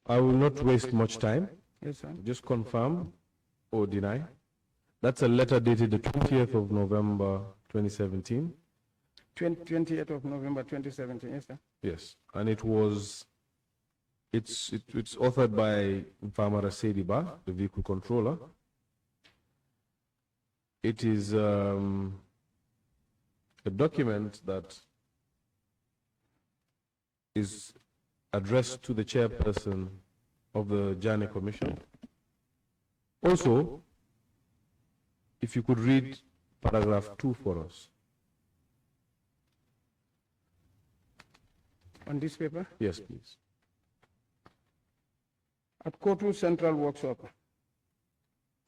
I will not waste much time. Yes, sir. Just confirm or deny. That's a letter dated the 20th of November 2017. 28th of November 2017, yes, sir. Yes, and it's authored by Farmer Sediba, the vehicle controller. It is a document that is addressed to the chairperson of the Jagne Commission. Also, if you could read paragraph 2 for us. On this paper? Yes, please. At Kotu Central Workshop,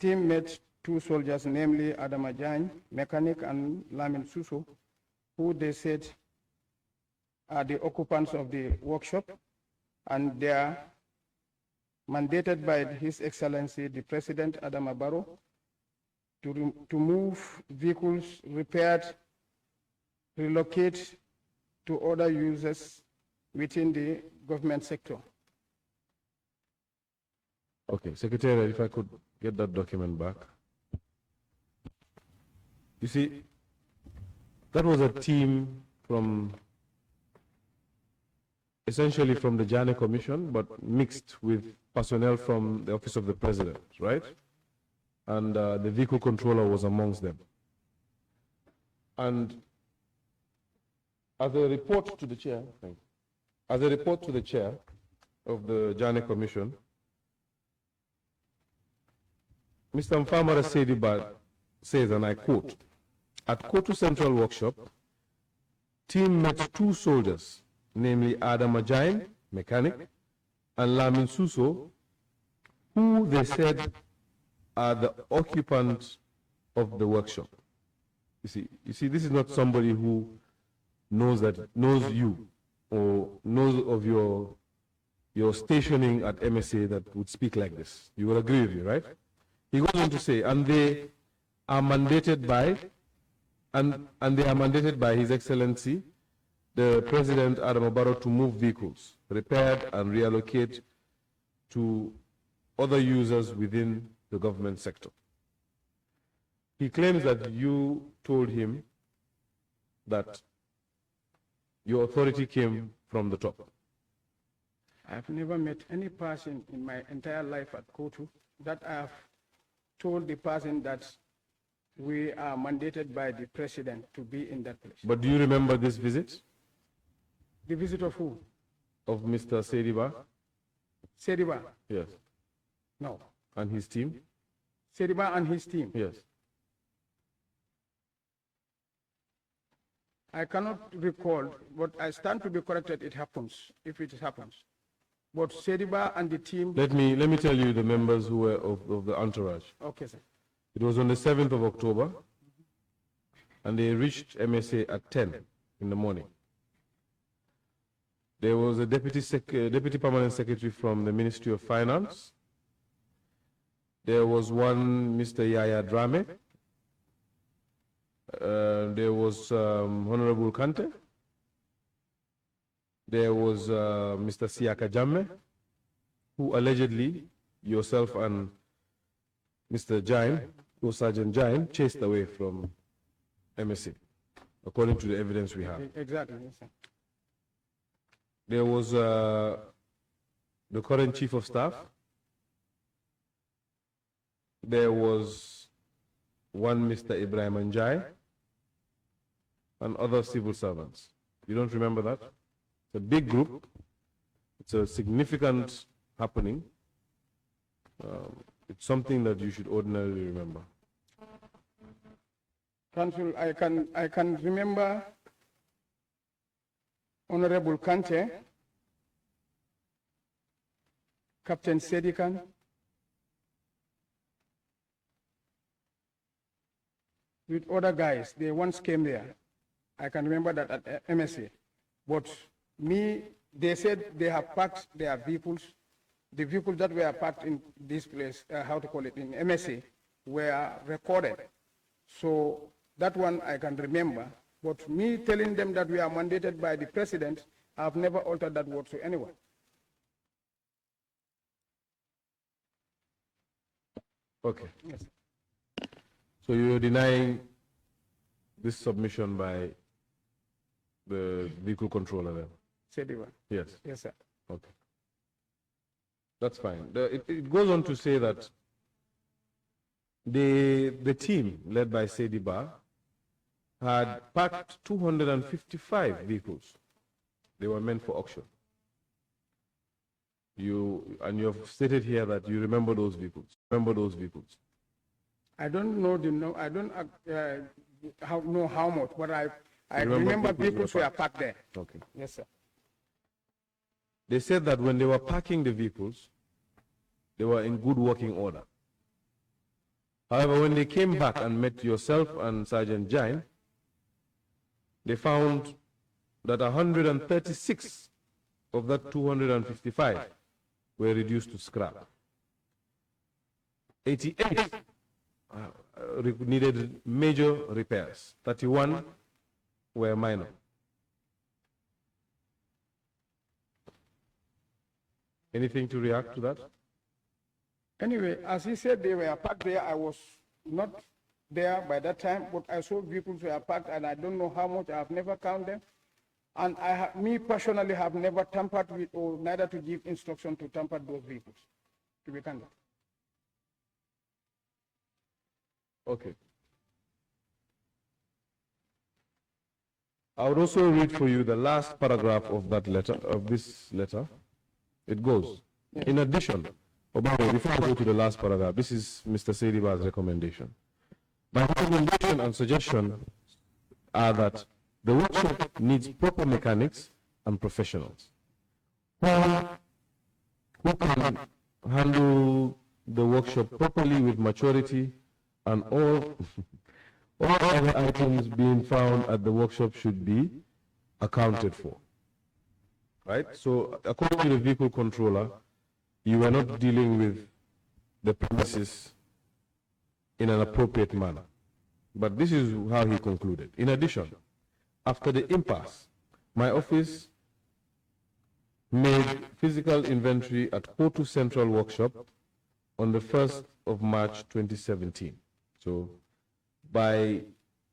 team met 2 soldiers, namely Adama Jagne, mechanic, and Lamin Susso, who they said are the occupants of the workshop, and they are mandated by His Excellency, the President Adama Barrow, to move vehicles repaired, relocate to other users within the government sector. Okay, Secretary, if I could get that document back. You see, that was a team from, essentially from the Jagne Commission, but mixed with personnel from the Office of the President, right? And the vehicle controller was amongst them. And as a report to the chair, of the Jagne Commission, Mr. Mfamara Sediba says, and I quote, "At Kotu Central Workshop, team met 2 soldiers, namely Adama Jagne, mechanic, and Lamin Susso, who they said are the occupants of the workshop." You see, this is not somebody who knows you or knows of your stationing at MSA that would speak like this. You will agree with me, right? He goes on to say, and they are mandated by, His Excellency, the President Adama Barrow, to move vehicles, repaired and reallocate to other users within the government sector. He claims that you told him that your authority came from the top. I've never met any person in my entire life at Kotu that I have told the person that we are mandated by the President to be in that place. But do you remember this visit? The visit of who? Of Mr. Sediba? Sediba? Yes. No. And his team? Sediba and his team? Yes. I cannot recall, but I stand to be corrected. It happens, if it happens. But Sediba and the team. Let me tell you the members who were of the entourage. Okay, sir. It was on the 7th of October, and they reached MSA at 10 in the morning. There was a deputy permanent secretary from the Ministry of Finance. There was one Mr. Yahya Jammeh. There was Honorable Kante. There was Mr. Siaka Jammeh, who allegedly yourself and Mr. Jagne, or Sergeant Jagne, chased away from MSC, according to the evidence we have. Exactly, yes, sir. There was the current Chief of Staff. There was one Mr. Ibrahim Njai and other civil servants. You don't remember that? It's a big group. It's a significant happening. It's something that you should ordinarily remember. Council, I can remember Honorable Kante, Captain Sedikan, with other guys. They once came there. I can remember that at MSA. But me, they said they have parked their vehicles. The vehicles that were parked in this place, how to call it, in MSA, were recorded. So that one I can remember. But me telling them that we are mandated by the President, I've never altered that word to anyone. Okay. Yes. So you're denying this submission by the vehicle controller then? Sediba. Yes. Yes, sir. Okay. That's fine. It goes on to say that the team led by Sediba had packed 255 vehicles. They were meant for auction. You have stated here that you remember those vehicles. I don't know I don't know how much, but I remember vehicles were parked there. Okay. Yes, sir. They said that when they were parking the vehicles, they were in good working order. However, when they came back and met yourself and Sergeant Jagne, they found that 136 of that 255 were reduced to scrap. 88 needed major repairs. 31 were minor. Anything to react to that? Anyway, as he said they were parked there, I was not there by that time, but I saw vehicles were parked, and I don't know how much. I have never counted them. And me personally have never tampered with, or neither to give instruction to tamper those vehicles, to be candid. Okay. I would also read for you the last paragraph of that letter, of this letter. It goes, in addition, before I go to the last paragraph, this is Mr. Sediba's recommendation. My recommendation and suggestion are that the workshop needs proper mechanics and professionals who can handle the workshop properly with maturity, and all other items being found at the workshop should be accounted for. Right? So according to the vehicle controller, you were not dealing with the premises in an appropriate manner. But this is how he concluded. In addition, after the impasse, my office made physical inventory at Kotu Central Workshop on the 1st of March 2017. So by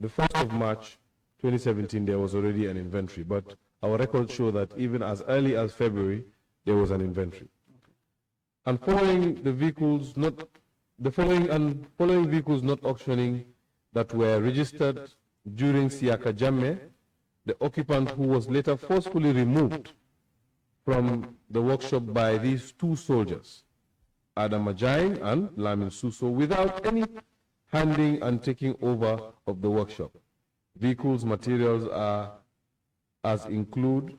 the 1st of March 2017, there was already an inventory, but our records show that even as early as February, there was an inventory. And following the vehicles following vehicles not auctioning that were registered during Siaka Jammeh, the occupant who was later forcefully removed from the workshop by these two soldiers, Adama Jagne and Lamin Susso, without any handing and taking over of the workshop. Vehicles materials are as included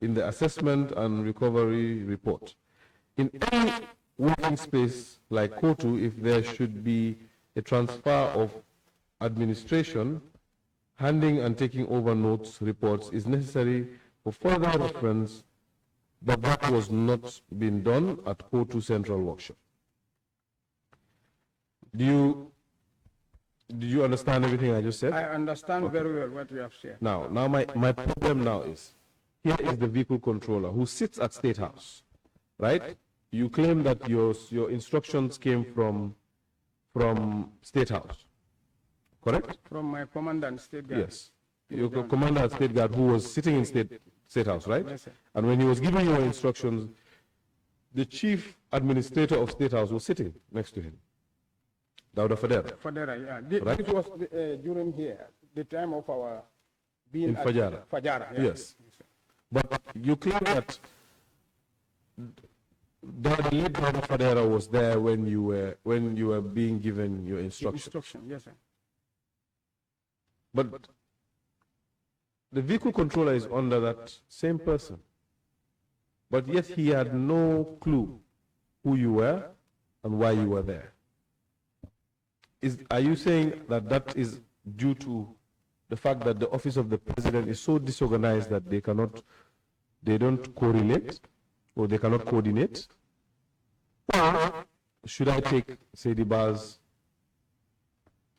in the assessment and recovery report. In any working space like Kotu, if there should be a transfer of administration, handing and taking over notes, reports is necessary for further reference, but that was not being done at Kotu Central Workshop. Do you understand everything I just said? I understand very well what you have said. Now my problem now is, here is the vehicle controller who sits at State House, right? You claim that your instructions came from State House, correct? From my commandant, State Guard. Yes. Your commander at State Guard who was sitting in State House, right? Yes, sir. And when he was giving your instructions, the chief administrator of State House was sitting next to him. Dauda Fadera. Fadera, yeah. Right? This was during here, the time of our being In at Fajara. Fajara, yeah. Yes. But you claim that the late Dauda Fadera was there when you were being given your instructions. Instruction, yes, sir. But the vehicle controller is under that same person. But yet he had no clue who you were and why you were there. Are you saying that that is due to the fact that the office of the president is so disorganized that they don't correlate, or they cannot coordinate? Or should I take Sediba's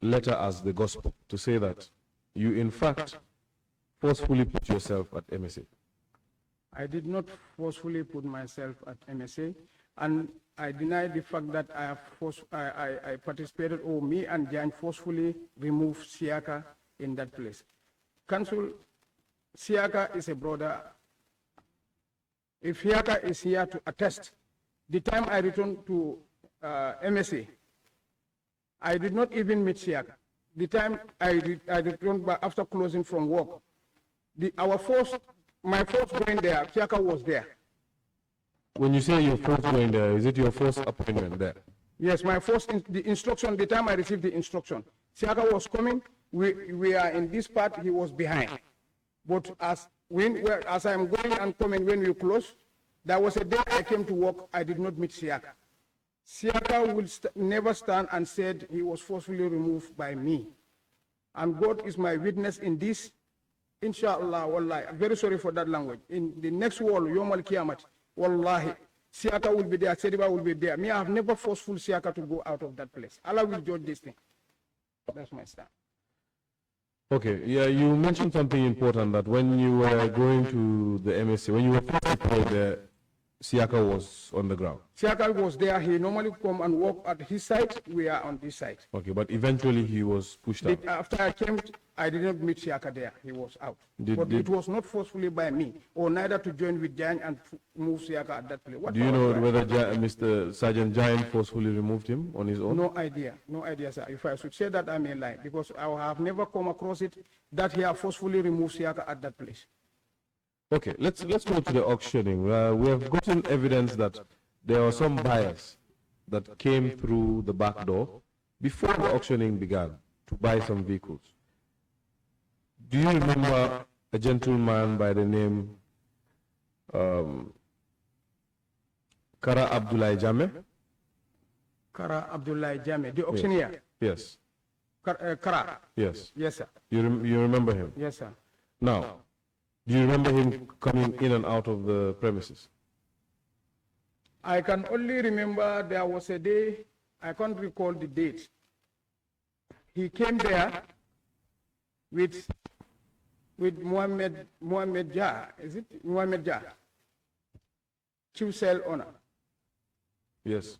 letter as the gospel to say that you in fact forcefully put yourself at MSA? I did not forcefully put myself at MSA. and I deny the fact that I participated, or me and Jan forcefully removed Siaka in that place. Council, Siaka is a brother. If Siaka is here to attest, the time I returned to MSA, I did not even meet Siaka. The time I returned back after closing from work, my first going there, Siaka was there. When you say your first going there, is it your first appointment there? Yes, my first, the instruction, the time I received the instruction, Siaka was coming, we are in this part, he was behind. But as I'm going and coming when we close, there was a day I came to work, I did not meet Siaka. Siaka will never stand and said he was forcefully removed by me. And God is my witness in this. Inshallah, wallahi, I'm very sorry for that language. In the next world, Yom al-Qiyamah, wallahi, Siaka will be there, Sediba will be there. Me, I have never forceful Siaka to go out of that place. Allah will judge this thing. That's my stand. Okay, yeah, you mentioned something important, that when you were going to the MSC, when you were first deployed there, Siaka was on the ground. Siaka was there. He normally come and walk at his side. We are on this side. Okay, but eventually he was pushed out. After I came, I didn't meet Siaka there. He was out. But it was not forcefully by me, or neither to join with Jagne and move Siaka at that place. Do you know whether Mr. Sergeant Jagne forcefully removed him on his own? No idea. No idea, sir. If I should say that, I may lie, because I have never come across it that he have forcefully removed Siaka at that place. Okay, let's go to the auctioning. We have gotten evidence that there are some buyers that came through the back door before the auctioning began to buy some vehicles. Do you remember a gentleman by the name Kara Abdullah Jammeh? Kara Abdullah Jammeh, the auctioneer? Yes. Kara? Yes. Yes, sir. You remember him? Yes, sir. Now, do you remember him coming in and out of the premises? I can only remember there was a day, I can't recall the date. He came there with Mohammed Jah, is it? Mohammed Jah, Chief Cell Owner. Yes.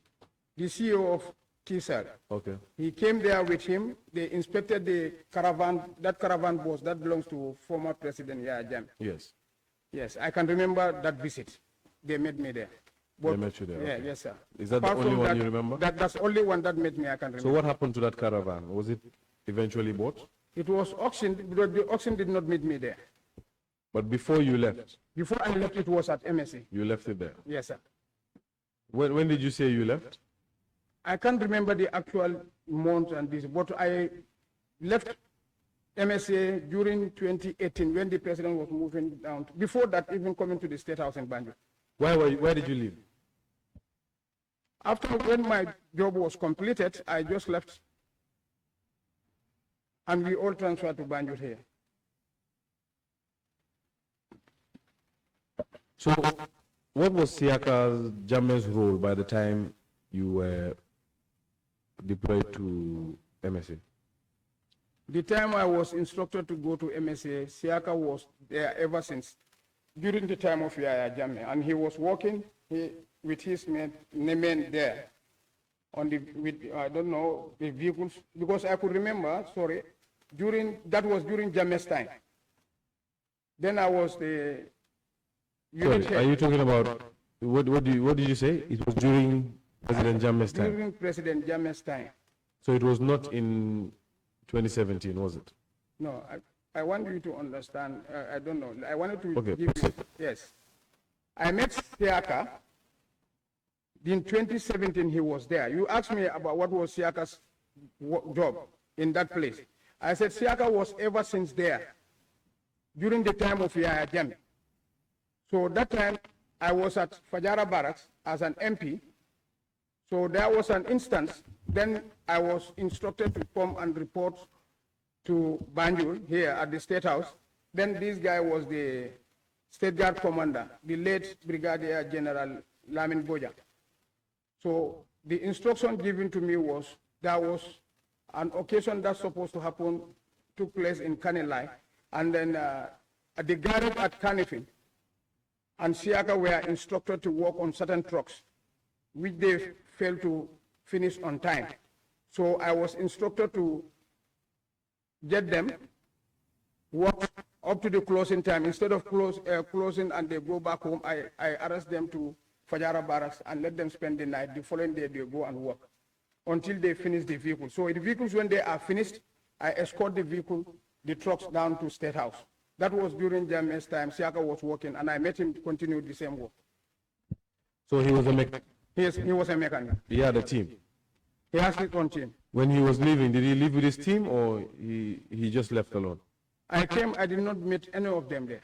The CEO of T-Cell. Okay. He came there with him. They inspected the caravan, that caravan bus that belongs to former President Yahya A.J.J. Yes. Yes, I can remember that visit. They met me there. But, they met you there? Yeah, okay. yes, sir. Is that the only one you remember? That's the only one that met me, I can remember. So what happened to that caravan? Was it eventually bought? It was auctioned, but the auction did not meet me there. But before you left? Before I left, it was at MSC. You left it there? Yes, sir. When did you say you left? I can't remember the actual month and this, but I left MSA during 2018 when the president was moving down. Before that, even coming to the State House in Banjul. Where did you leave? After when my job was completed, I just left, and we all transferred to Banjul here. So, what was Siaka Jammeh's role by the time you were deployed to MSA? The time I was instructed to go to MSA, Siaka was there ever since, during the time of Yahya Jammeh, and he was working with his men there on I don't know, the vehicles, because I could remember, sorry, that was during Jammeh's time. Then I was the unit head. Are you talking about, what did you say? It was during President Jammeh's time? During President Jammeh's time. So it was not in 2017, was it? No, I want you to understand, I don't know, I wanted to give you, yes. I met Siaka, in 2017 he was there. You asked me about what was Siaka's job in that place. I said Siaka was ever since there, during the time of Yahya Jammeh. So that time I was at Fajara Barracks as an MP. So there was an instance, then I was instructed to come and report to Banjul here at the State House. Then this guy was the State Guard commander, the late Brigadier General Lamin Boja. So the instruction given to me was, there was an occasion that's supposed to happen, took place in Kanilai, and then at the garage at Kanifin, and Siaka were instructed to work on certain trucks. which they failed to finish on time. So I was instructed to get them work up to the closing time. Instead of closing and they go back home, I arrest them to Fajara Barracks and let them spend the night. The following day, they go and work until they finish the vehicle. So the vehicles, when they are finished, I escort the vehicle, the trucks down to State House. That was during Jammeh's time. Siaka was working, and I met him to continue the same work. So he was a mechanic? Yes, he was a mechanic. He had a team? He has his own team. When he was leaving, did he leave with his team or he just left alone? I came, I did not meet any of them there,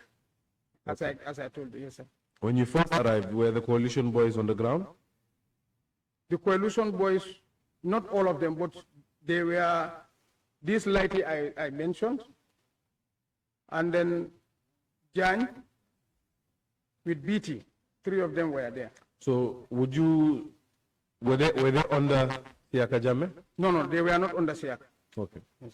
as I told you, yes, sir. When you first arrived, were the coalition boys on the ground? The coalition boys, not all of them, but they were, this lady I mentioned, and then Jagne with BT, 3 of them were there. So were they under Siaka Jammeh? No, they were not under Siaka. Okay. Yes.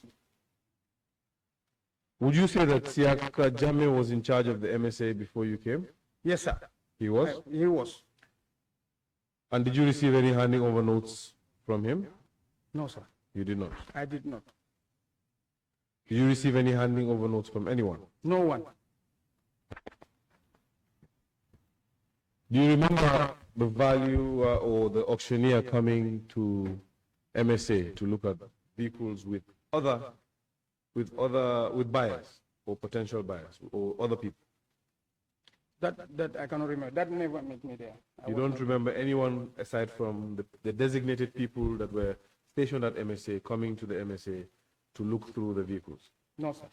Would you say that Siaka Jammeh was in charge of the MSA before you came? Yes, sir. He was? He was. And did you receive any handing over notes from him? No, sir. You did not? I did not. Did you receive any handing over notes from anyone? No one. Do you remember the value or the auctioneer coming to MSA to look at vehicles with buyers or potential buyers or other people? That I cannot remember. That never met me there. You don't remember anyone aside from the designated people that were stationed at MSA coming to the MSA to look through the vehicles? No, sir.